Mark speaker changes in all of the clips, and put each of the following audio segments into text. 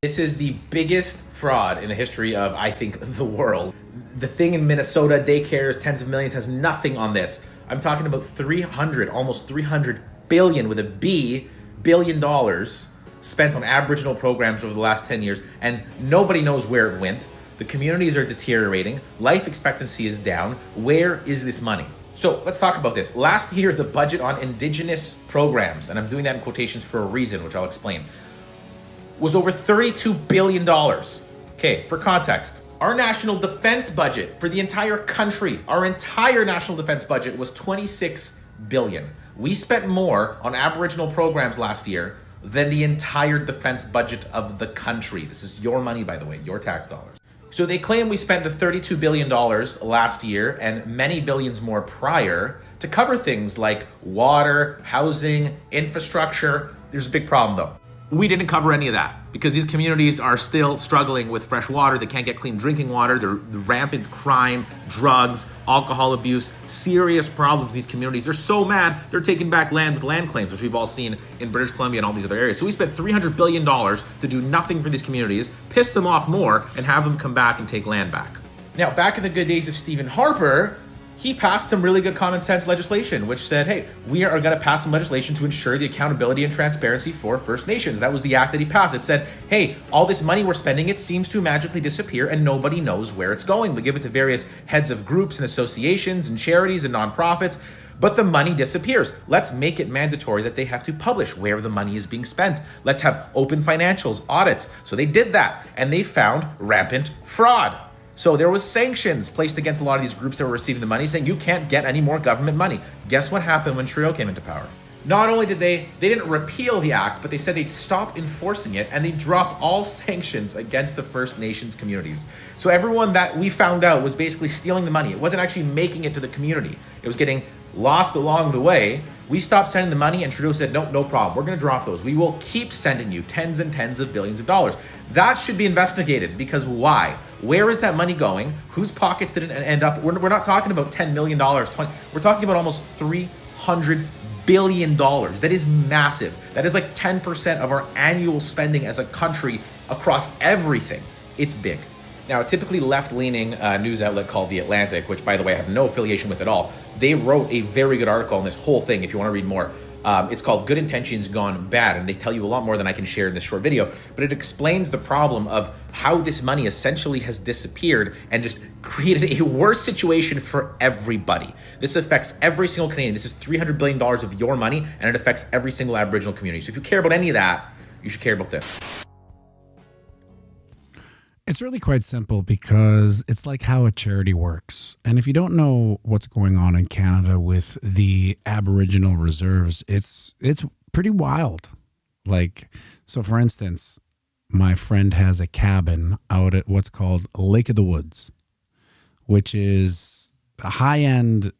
Speaker 1: This is the biggest fraud in the history of, I think, the world. The thing in Minnesota, daycares, tens of millions, has nothing on this. I'm talking about almost 300 billion with a B, billion dollars spent on Aboriginal programs over the last 10 years, and nobody knows where it went. The communities are deteriorating. Life expectancy is down. Where is this money? So let's talk about this. Last year, the budget on indigenous programs, and I'm doing that in quotations for a reason, which I'll explain, was over $32 billion. Okay, for context, our national defense budget for the entire country, our entire national defense budget was $26 billion. We spent more on Aboriginal programs last year than the entire defense budget of the country. This is your money, by the way, your tax dollars. So they claim we spent the $32 billion last year and many billions more prior to cover things like water, housing, infrastructure. There's a big problem though. We didn't cover any of that because these communities are still struggling with fresh water. They can't get clean drinking water. There's rampant crime, drugs, alcohol abuse, serious problems in these communities. They're so mad, they're taking back land with land claims, which we've all seen in British Columbia and all these other areas. So we spent $300 billion to do nothing for these communities, piss them off more, and have them come back and take land back. Now, back in the good days of Stephen Harper, he passed some really good common sense legislation, which said, hey, we are going to pass some legislation to ensure the accountability and transparency for First Nations. That was the act that he passed. It said, hey, all this money we're spending, it seems to magically disappear and nobody knows where it's going. We give it to various heads of groups and associations and charities and nonprofits, but the money disappears. Let's make it mandatory that they have to publish where the money is being spent. Let's have open financials, audits. So they did that and they found rampant fraud. So there was sanctions placed against a lot of these groups that were receiving the money, saying you can't get any more government money. Guess what happened when Trudeau came into power? Not only did they didn't repeal the act, but they said they'd stop enforcing it and they dropped all sanctions against the First Nations communities. So everyone that we found out was basically stealing the money. It wasn't actually making it to the community. It was getting lost along the way. We stopped sending the money and Trudeau said, nope, no problem. We're going to drop those. We will keep sending you tens and tens of billions of dollars. That should be investigated because why? Where is that money going? Whose pockets did it end up? We're not talking about $10 million, we're talking about almost $300 billion. That is massive. That is like 10% of our annual spending as a country across everything. It's big. Now, a typically left-leaning news outlet called The Atlantic, which, by the way, I have no affiliation with at all, they wrote a very good article on this whole thing, if you want to read more. It's called Good Intentions Gone Bad, and they tell you a lot more than I can share in this short video, but it explains the problem of how this money essentially has disappeared and just created a worse situation for everybody. This affects every single Canadian. This is $300 billion of your money, and it affects every single Aboriginal community. So if you care about any of that, you should care about this.
Speaker 2: It's really quite simple because it's like how a charity works. And if you don't know what's going on in Canada with the Aboriginal reserves, it's pretty wild. Like, so for instance, my friend has a cabin out at what's called Lake of the Woods, which is a high-end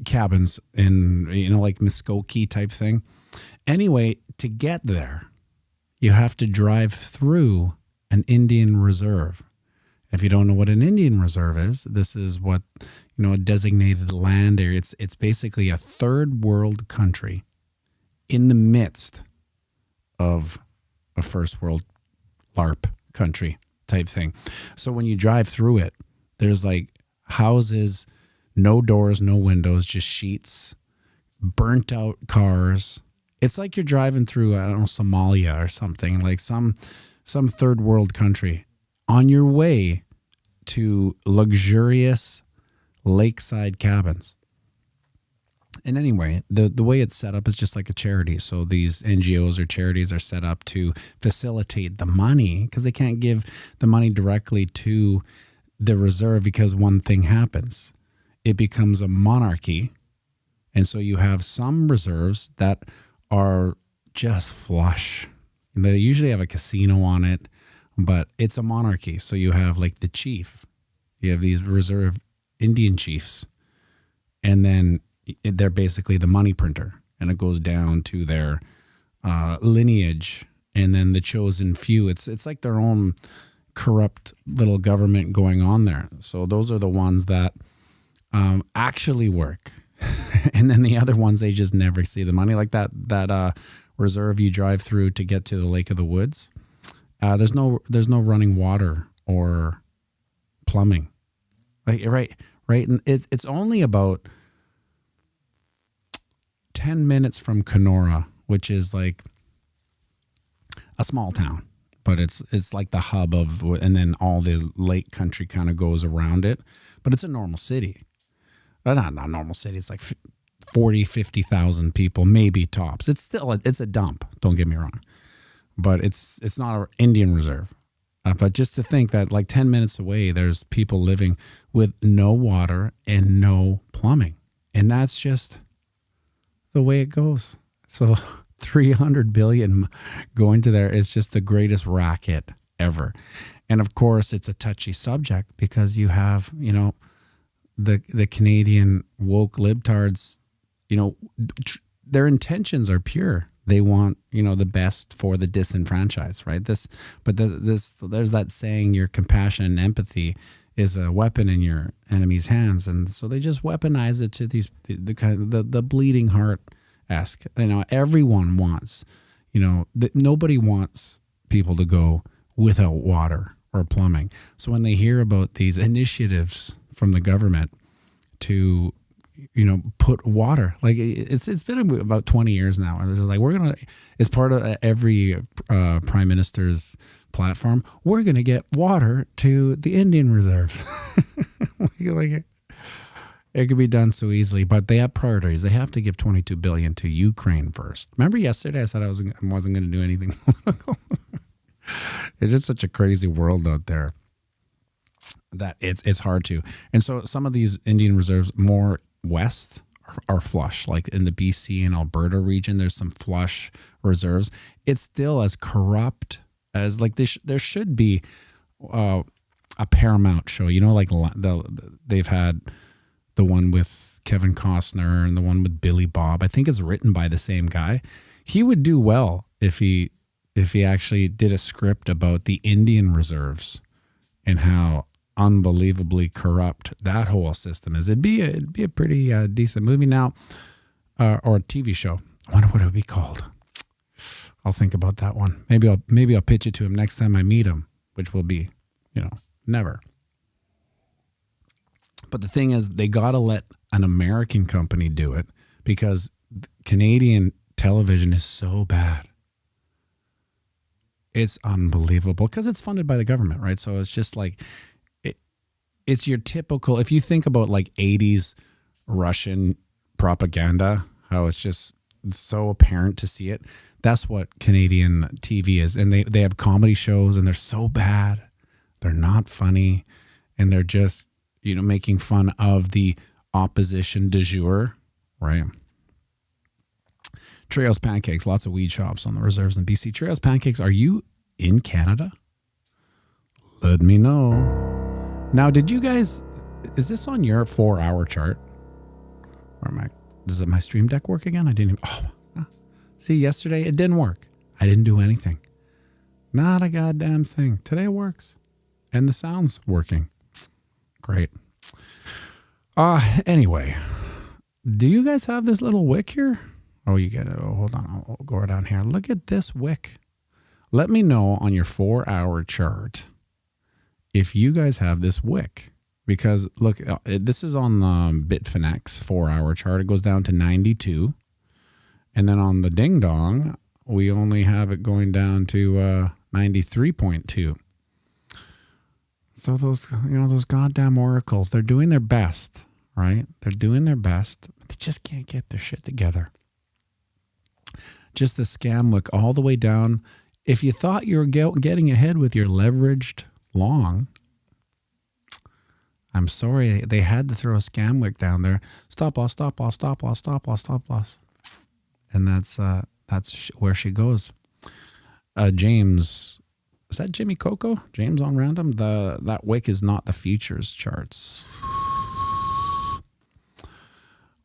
Speaker 2: cabins in, like Muskoka type thing. Anyway, to get there, you have to drive through an Indian reserve. If you don't know what an Indian reserve is, this is what, a designated land area. It's basically a third world country in the midst of a first world LARP country type thing. So when you drive through it, there's like houses, no doors, no windows, just sheets, burnt out cars. It's like you're driving through, I don't know, Somalia or something, like some third world country on your way to luxurious lakeside cabins. And anyway, the way it's set up is just like a charity. So these NGOs or charities are set up to facilitate the money because they can't give the money directly to the reserve because one thing happens. It becomes a monarchy. And so you have some reserves that are just flush. They usually have a casino on it, but it's a monarchy. So you have like the chief. You have these reserve Indian chiefs. And then they're basically the money printer. And it goes down to their lineage. And then the chosen few. It's like their own corrupt little government going on there. So those are the ones that actually work. And then the other ones, they just never see the money. Like that reserve you drive through to get to the Lake of the Woods, there's no running water or plumbing. Like right, and it's only about 10 minutes from Kenora, which is like a small town, but it's like the hub of, and then all the lake country kind of goes around it. But it's a normal city. Not a normal city. It's like 40, 50,000 people, maybe tops. It's still, it's a dump. Don't get me wrong. But it's not an Indian reserve. But just to think that like 10 minutes away, there's people living with no water and no plumbing. And that's just the way it goes. So 300 billion going to there is just the greatest racket ever. And of course, it's a touchy subject because you have, the Canadian woke libtards, their intentions are pure. They want, the best for the disenfranchised, right? There's that saying, your compassion and empathy is a weapon in your enemy's hands. And so they just weaponize it to the bleeding heart-esque. Everyone wants, nobody wants people to go without water or plumbing. So when they hear about these initiatives from the government to, put water, like it's been about 20 years now. And they're like, it's part of every prime minister's platform. We're going to get water to the Indian reserves. Like it could be done so easily, but they have priorities. They have to give 22 billion to Ukraine first. Remember yesterday I said I wasn't going to do anything. It's just such a crazy world out there that it's hard to. And so some of these Indian reserves more west are flush, like in the BC and Alberta region, there's some flush reserves. It's still as corrupt as like there should be a Paramount show, like they've had the one with Kevin Costner and the one with Billy Bob. I think it's written by the same guy. He would do well if he actually did a script about the Indian reserves and how unbelievably corrupt that whole system is. It'd be a pretty decent movie now, or a TV show. I wonder what it would be called. I'll think about that one. Maybe I'll pitch it to him next time I meet him, which will be, never. But the thing is, they got to let an American company do it because Canadian television is so bad. It's unbelievable because it's funded by the government, right? So it's just like, it's your typical, if you think about like 80s Russian propaganda, how it's just so apparent to see it. That's what Canadian TV is. And they have comedy shows and they're so bad. They're not funny. And they're just, making fun of the opposition du jour, right? Treo's Pancakes, lots of weed shops on the reserves in BC. Treo's Pancakes, are you in Canada? Let me know. Now, did you guys, is this on your 4-hour chart? Or does my Stream Deck work again? I didn't even, see, yesterday it didn't work. I didn't do anything. Not a goddamn thing. Today it works. And the sound's working. Great. Anyway, do you guys have this little wick here? Hold on. I'll go down here. Look at this wick. Let me know on your 4-hour chart if you guys have this wick. Because look, this is on the Bitfinex 4-hour chart. It goes down to 92. And then on the Ding Dong, we only have it going down to 93.2. So those goddamn oracles, they're doing their best, right? They're doing their best. But they just can't get their shit together. Just the scam wick all the way down. If you thought you were getting ahead with your leveraged long, I'm sorry, they had to throw a scam wick down there. Stop loss, stop loss, stop loss, stop loss, stop loss. And that's where she goes. James, is that Jimmy Coco? James on random? That wick is not the futures charts.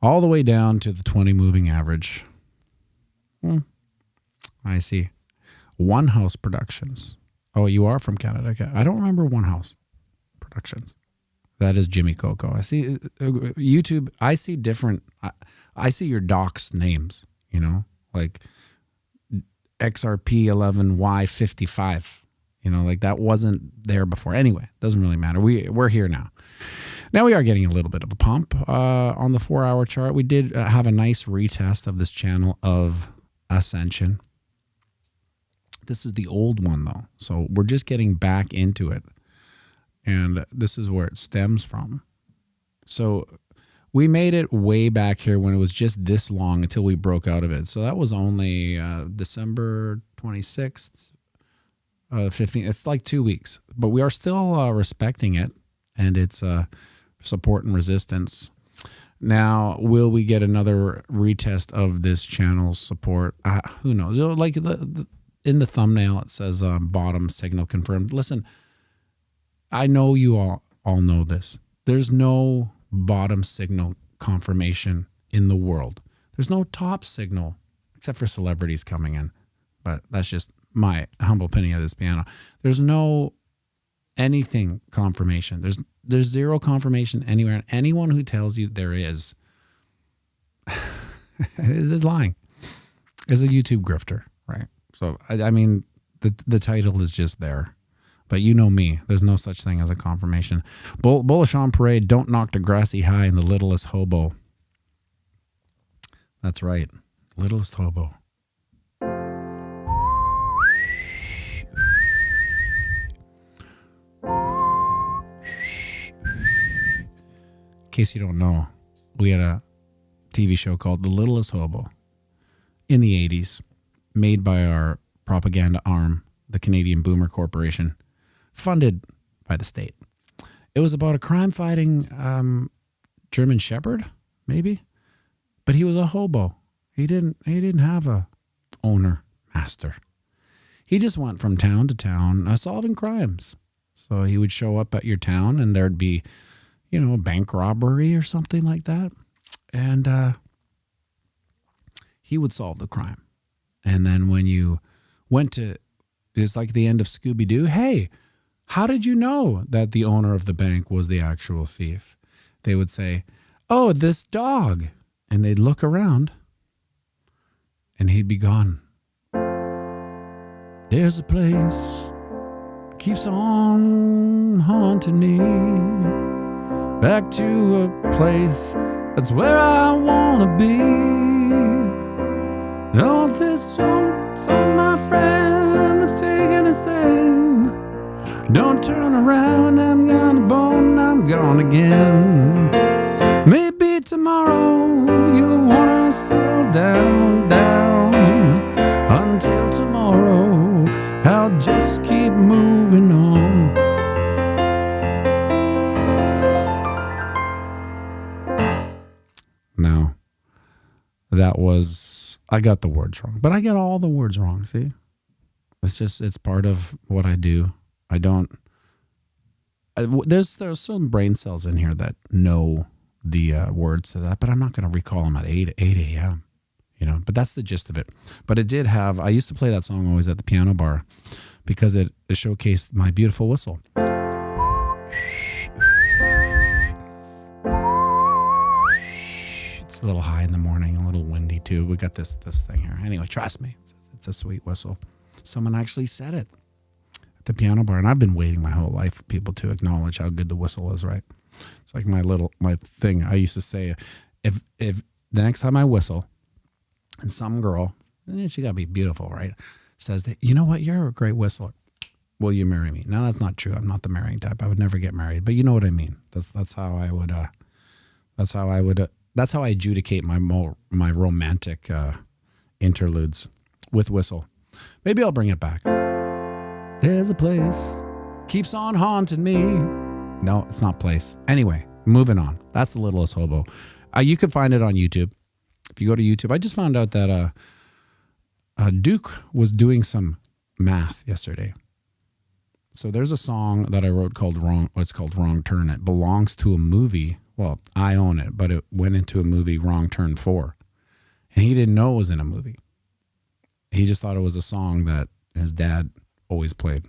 Speaker 2: All the way down to the 20 moving average. I see. One House Productions. Oh, you are from Canada. Okay. I don't remember One House Productions. That is Jimmy Coco. I see YouTube. I see different. I see your docs names, like XRP11Y55. You know, like that wasn't there before. Anyway, doesn't really matter. We're here now. Now we are getting a little bit of a pump on the 4-hour chart. We did have a nice retest of this channel of Ascension. This is the old one though. So we're just getting back into it. And this is where it stems from. So we made it way back here when it was just this long until we broke out of it. So that was only December 26th, 15th. It's like 2 weeks. But we are still respecting it and its support and resistance. Now, will we get another retest of this channel's support? Who knows? Like in the thumbnail, it says bottom signal confirmed. Listen, I know you all know this. There's no bottom signal confirmation in the world. There's no top signal except for celebrities coming in. But that's just my humble opinion of this piano. There's no anything confirmation. There's zero confirmation anywhere. And anyone who tells you there is lying. Is a YouTube grifter, right? So, I mean, the title is just there. But you know me. There's no such thing as a confirmation. Bullish on parade. Don't knock Degrassi high in the littlest hobo. That's right. Littlest hobo. In case you don't know, we had a TV show called The Littlest Hobo in the 80s, made by our propaganda arm, the Canadian Boomer Corporation, funded by the state. It was about a crime-fighting German Shepherd, maybe, but he was a hobo. He didn't have a owner, master. He just went from town to town solving crimes. So he would show up at your town, and there'd be, you know, a bank robbery or something like that, and he would solve the crime. And then when you went to, it's like the end of Scooby-Doo. Hey, how did you know that the owner of the bank was the actual thief? They would say, oh, this dog. And they'd look around and he'd be gone. There's a place keeps on haunting me. Back to a place that's where I want to be. All this joint's on my friend that's taking a stand. Don't turn around, I'm gonna bone, I'm gone again. Maybe tomorrow you'll wanna settle down. Until tomorrow, I'll just keep moving on. Now, that was, I got the words wrong, but I get all the words wrong, see? It's part of what I do. There's some brain cells in here that know the words to that, but I'm not going to recall them at 8 a.m., you know, but that's the gist of it. But it did have, I used to play that song always at the piano bar because it showcased my beautiful whistle. It's a little high in the morning, a little windy too. We got this thing here. Anyway, trust me, it's a sweet whistle. Someone actually said it. The piano bar, and I've been waiting my whole life for people to acknowledge how good the whistle is, right? It's like my thing. I used to say, if the next time I whistle, and some girl, she gotta be beautiful, right, says that, you know what, you're a great whistler. Will you marry me? No, that's not true. I'm not the marrying type. I would never get married, but you know what I mean. That's how I would. That's how I adjudicate my romantic interludes with whistle. Maybe I'll bring it back. There's a place keeps on haunting me. No, it's not place. Anyway, moving on. That's The Littlest Hobo. You can find it on YouTube. If you go to YouTube, I just found out that Duke was doing some math yesterday. So there's a song that I wrote called Wrong Turn. It belongs to a movie. Well, I own it, but it went into a movie, Wrong Turn 4. And he didn't know it was in a movie. He just thought it was a song that his dad always played.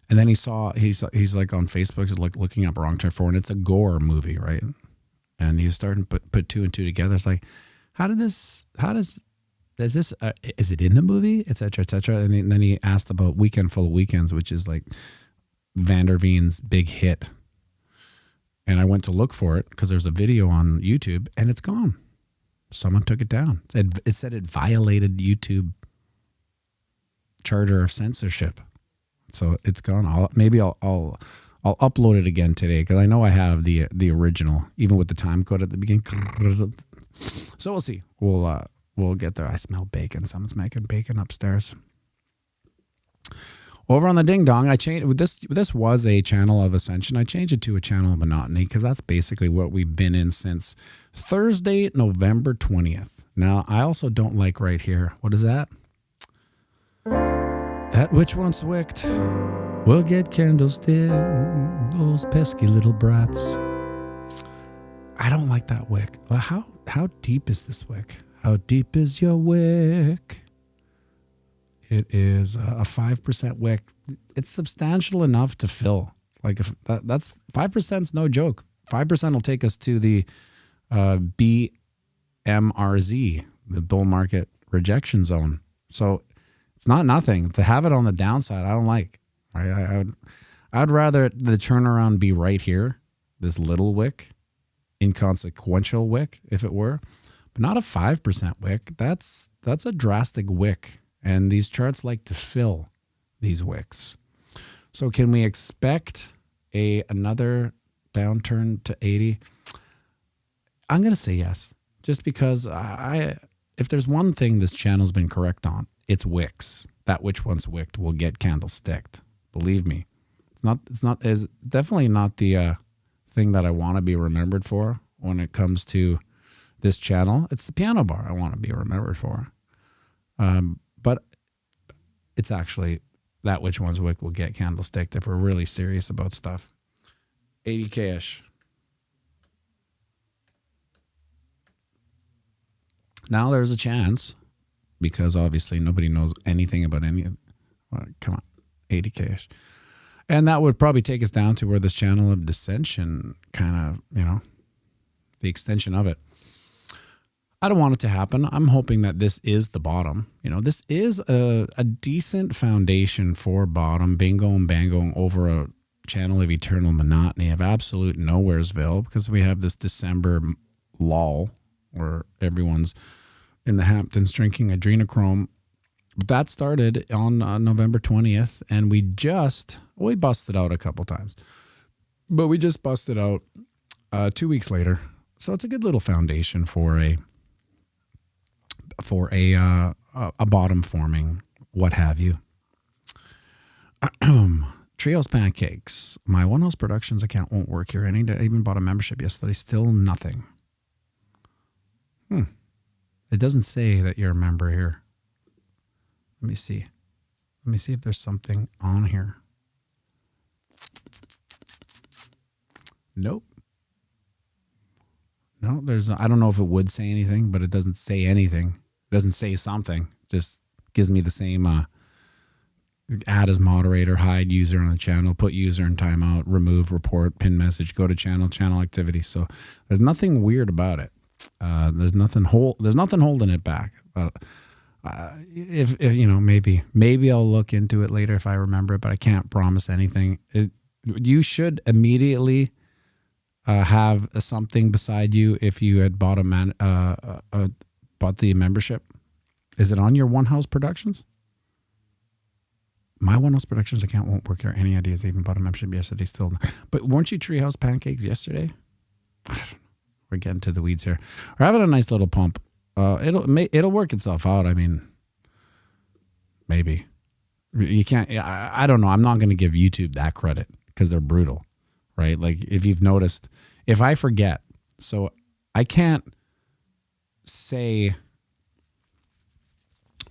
Speaker 2: And then he's like on Facebook, he's like looking up Wrong Turn 4, and it's a gore movie, right? And he's starting to put two and two together. It's like, how does is it in the movie, et cetera, et cetera. And then he asked about Weekend Full of Weekends, which is like Van der Veen's big hit. And I went to look for it because there's a video on YouTube and it's gone. Someone took it down. It said it violated YouTube charter of censorship. So it's gone. I'll upload it again today because I know I have the original, even with the time code at the beginning. So we'll see. We'll get there. I smell bacon. Someone's making bacon upstairs. Over on the Ding Dong, I changed this was a channel of ascension. I changed it to a channel of monotony because that's basically what we've been in since Thursday, November 20th. Now, I also don't like right here. What is that? That which once wicked will get candlestick. Those pesky little brats. I don't like that wick. Well, how deep is this wick? How deep is your wick? It is a 5% wick. It's substantial enough to fill. Like if that's 5%'s no joke. 5% will take us to the BMRZ, the bull market rejection zone. So it's not nothing. To have it on the downside, I don't like. Right? I'd rather the turnaround be right here, this little wick, inconsequential wick, if it were, but not a 5% wick. That's a drastic wick. And these charts like to fill these wicks. So can we expect another downturn to 80? I'm going to say yes, just because if there's one thing this channel's been correct on, it's wicks. That which once wicked will get candlesticked. Believe me, it's definitely not the thing that I want to be remembered for when it comes to this channel. It's the piano bar I want to be remembered for. But it's actually that which one's wick will get candlesticked if we're really serious about stuff. 80K-ish. Now there's a chance, because obviously nobody knows anything about any of come on, 80K-ish. And that would probably take us down to where this channel of dissension kind of, the extension of it. I don't want it to happen. I'm hoping that this is the bottom. This is a decent foundation for bottom, bingo and bango over a channel of eternal monotony of absolute nowheresville, because we have this December lull where everyone's in the Hamptons drinking adrenochrome. That started on November 20th, and we busted out a couple times, but we just busted out 2 weeks later. So it's a good little foundation for a bottom forming, what have you. Trios Pancakes. My One House Productions account won't work here. I even bought a membership yesterday. Still nothing. It doesn't say that you're a member here. Let me see. Let me see if there's something on here. Nope. No, I don't know if it would say anything, but it doesn't say anything. It doesn't say something. Just gives me the same add as moderator, hide user on the channel, put user in timeout, remove, report, pin message, go to channel activity. So there's nothing weird about it. There's nothing holding it back. If maybe I'll look into it later if I remember it, but I can't promise anything. You should immediately have something beside you if you had bought bought the membership. Is it on your One House Productions? My One House Productions account won't work here. Any ideas? I even bought a membership yesterday. Still, but weren't you Treehouse Pancakes yesterday? I don't know. We're getting to the weeds here. We're having a nice little pump. It'll work itself out. I mean, maybe you can't. I don't know. I'm not going to give YouTube that credit because they're brutal, right? Like if you've noticed, if I forget, so I can't say,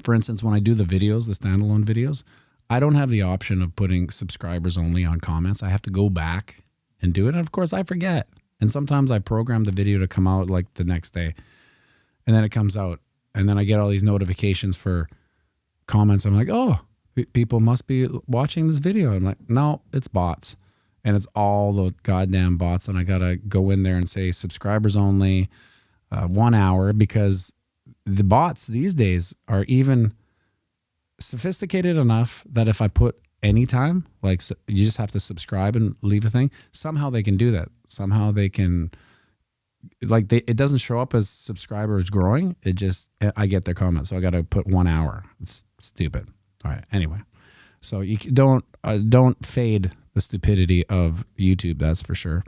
Speaker 2: for instance, when I do the videos, the standalone videos, I don't have the option of putting subscribers only on comments. I have to go back and do it. And of course I forget. And sometimes I program the video to come out like the next day, and then it comes out, and then I get all these notifications for comments. I'm like, oh, people must be watching this video. I'm like, no, it's bots. And it's all the goddamn bots. And I got to go in there and say subscribers only, 1 hour, because the bots these days are even sophisticated enough that if I put anytime, like you just have to subscribe and leave a thing, somehow they can do that. Somehow they can, like it doesn't show up as subscribers growing. It just, I get their comments. So I got to put 1 hour. It's stupid. All right. Anyway, so you don't fade the stupidity of YouTube. That's for sure.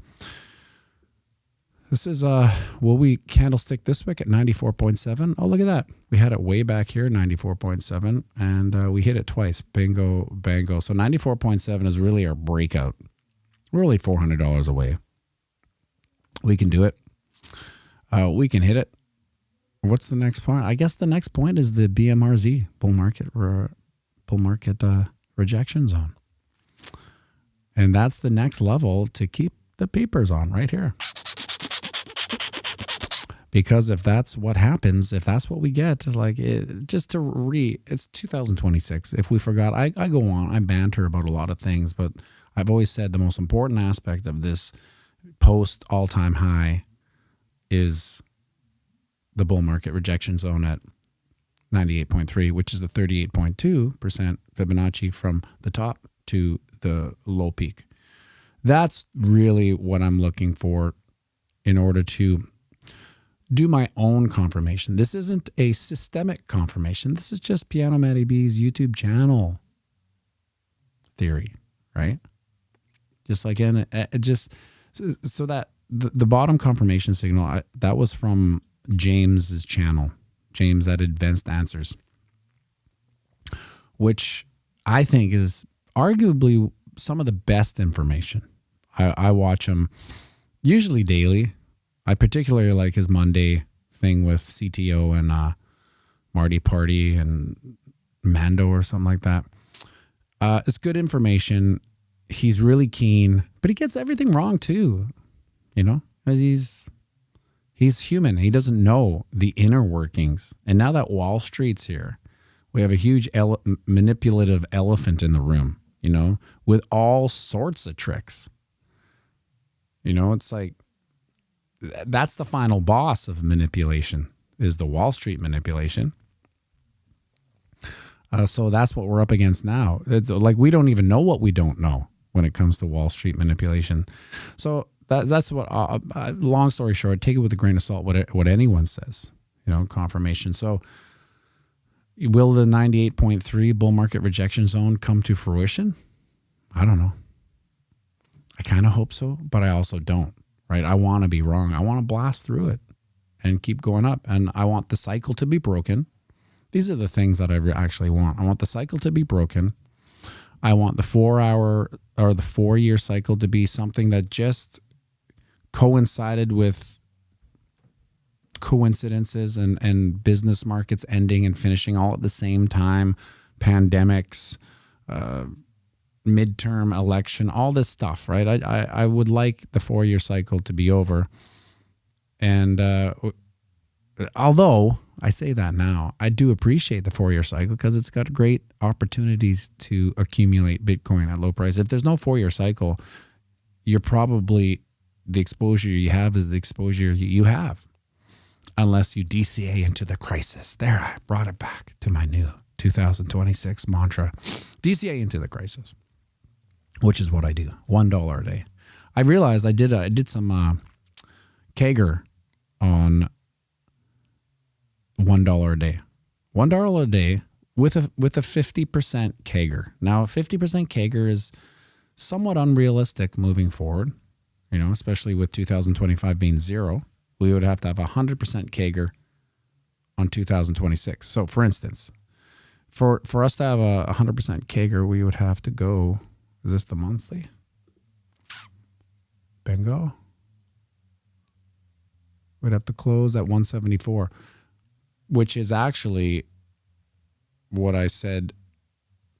Speaker 2: This is, will we candlestick this wick at 94.7? Oh, look at that. We had it way back here, 94.7, and we hit it twice. Bingo, bango. So 94.7 is really our breakout. We're only $400 away. We can do it. We can hit it. What's the next point? I guess the next point is the BMRZ, bull market rejection zone. And that's the next level to keep the peepers on right here. Because if that's what happens, if that's what we get, like it's 2026. If we forgot, I go on, I banter about a lot of things, but I've always said the most important aspect of this post all-time high is the bull market rejection zone at 98.3, which is the 38.2% Fibonacci from the top to the low peak. That's really what I'm looking for in order to do my own confirmation. This isn't a systemic confirmation. This is just pianomattyB's YouTube channel theory, right? Just like just so that the bottom confirmation signal, that was from James's channel, James at Advanced Answers, which I think is arguably some of the best information. I watch him usually daily. I particularly like his Monday thing with CTO and Marty Party and Mando or something like that. It's good information. He's really keen, but he gets everything wrong too, as he's human. He doesn't know the inner workings. And now that Wall Street's here, we have a huge manipulative elephant in the room, with all sorts of tricks. It's like, that's the final boss of manipulation, is the Wall Street manipulation. So that's what we're up against now. It's like we don't even know what we don't know when it comes to Wall Street manipulation. So that's what, long story short, take it with a grain of salt, what anyone says, confirmation. So will the 98.3 bull market rejection zone come to fruition? I don't know. I kind of hope so, but I also don't. Right? I want to be wrong. I want to blast through it and keep going up. And I want the cycle to be broken. These are the things that I actually want. I want the cycle to be broken. I want the 4-hour or the 4-year cycle to be something that just coincided with coincidences and business markets ending and finishing all at the same time, pandemics, midterm election, all this stuff, right? I would like the 4-year cycle to be over. And although I say that now, I do appreciate the 4-year cycle because it's got great opportunities to accumulate Bitcoin at low price. If there's no 4-year cycle, you're probably, the exposure you have is the exposure you have, unless you DCA into the crisis. There, I brought it back to my new 2026 mantra. DCA into the crisis, which is what I do. $1 a day. I realized I did some Kager on $1 a day. $1 a day with a 50% Kager. Now, a 50% Kager is somewhat unrealistic moving forward, especially with 2025 being zero. We would have to have 100% Kager on 2026. So, for instance, for us to have a 100% Kager, we would have to go. Is this the monthly? Bingo. We'd have to close at 174, which is actually what I said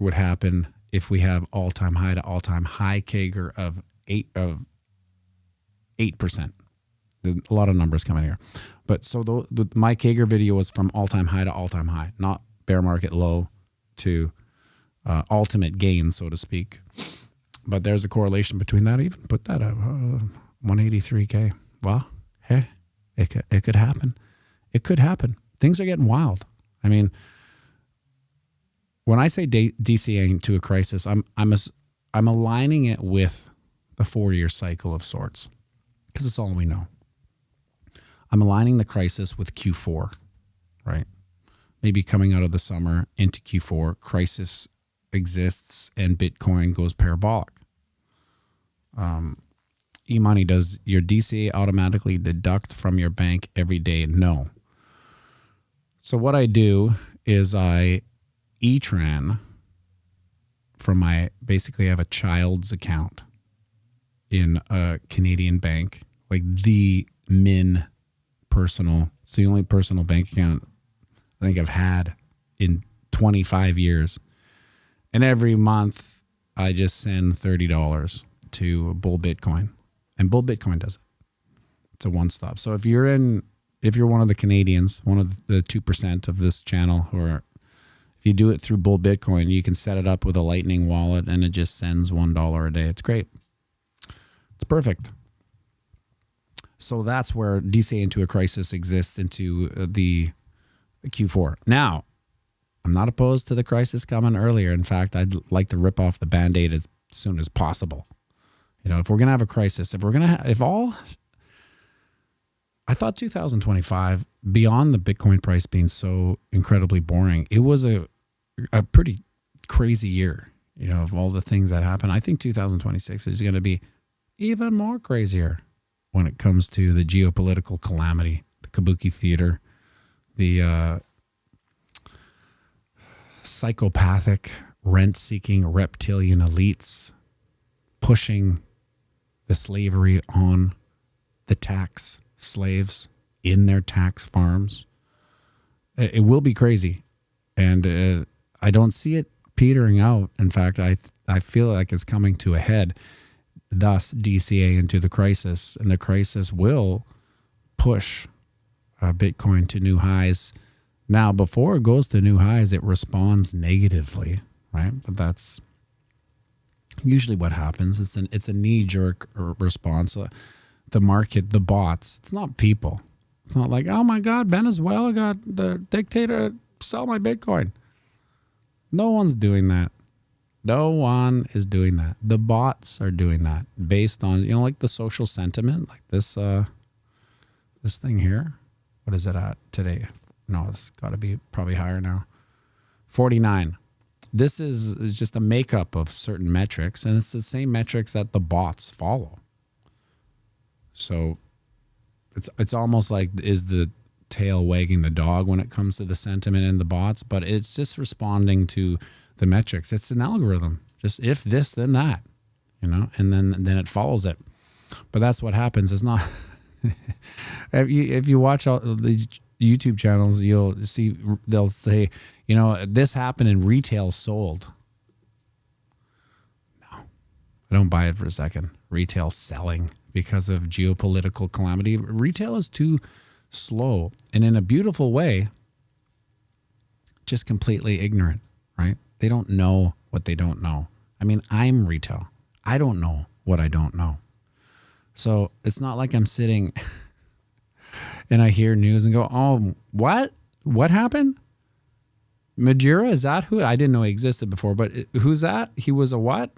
Speaker 2: would happen if we have all-time high to all-time high Kager of 8%. A lot of numbers coming here. But so my Kager video was from all-time high to all-time high, not bear market low to ultimate gain, so to speak. But there's a correlation between that. Even put that at 183K. Well, hey, it could happen. It could happen. things are getting wild. I mean, when I say DCAing to a crisis, I'm aligning it with the 4-year cycle of sorts, because it's all we know. I'm aligning the crisis with Q4, right? Maybe coming out of the summer into Q4, crisis exists and Bitcoin goes parabolic. E-money, does your DCA automatically deduct from your bank every day? No. So what I do is I E-tran from basically I have a child's account in a Canadian bank, like the min personal. It's the only personal bank account I think I've had in 25 years. And every month I just send $30 to Bull Bitcoin, and Bull Bitcoin does it. It's a one-stop. So if you're one of the Canadians, one of the 2% of this channel, or if you do it through Bull Bitcoin, you can set it up with a Lightning wallet and it just sends $1 a day. It's great. It's perfect. So that's where DCA into a crisis exists into the Q4. Now, I'm not opposed to the crisis coming earlier. In fact, I'd like to rip off the Band-Aid as soon as possible. You know, if we're going to have a crisis, I thought 2025, beyond the Bitcoin price being so incredibly boring, it was a pretty crazy year, you know, of all the things that happened. I think 2026 is going to be even more crazier when it comes to the geopolitical calamity, the Kabuki theater, the psychopathic, rent-seeking reptilian elites pushing the slavery on the tax slaves in their tax farms. It will be crazy, and I don't see it petering out. In fact, I feel like it's coming to a head, thus DCA into the crisis, and the crisis will push Bitcoin to new highs. Now, before it goes to new highs, it responds negatively, right? But that's usually what happens. It's a knee-jerk response. The market, the bots, it's not people. It's not like, oh my God, Venezuela got the dictator to sell my Bitcoin. No one's doing that. No one is doing that. The bots are doing that based on, you know, like the social sentiment, like this thing here. What is it at today? No, it's got to be probably higher now. 49. This is just a makeup of certain metrics, and it's the same metrics that the bots follow. So it's almost like, is the tail wagging the dog when it comes to the sentiment and the bots, but it's just responding to the metrics. It's an algorithm. Just if this, then that, you know, and then it follows it. But that's what happens. It's not if you watch all these YouTube channels, you'll see they'll say, you know, this happened and retail sold. No, I don't buy it for a second. Retail selling because of geopolitical calamity. Retail is too slow, and in a beautiful way, just completely ignorant, right? They don't know what they don't know. I mean, I'm retail. I don't know what I don't know. So it's not like I'm sitting and I hear news and go, oh, what? What happened? Maduro, is that who? I didn't know he existed before, but who's that? He was a what?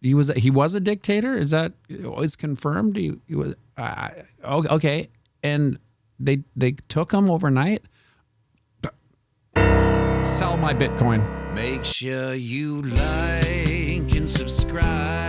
Speaker 2: He was a dictator? Is that, it's confirmed? He was, okay. And they took him overnight? Sell my Bitcoin.
Speaker 3: Make sure you like and subscribe.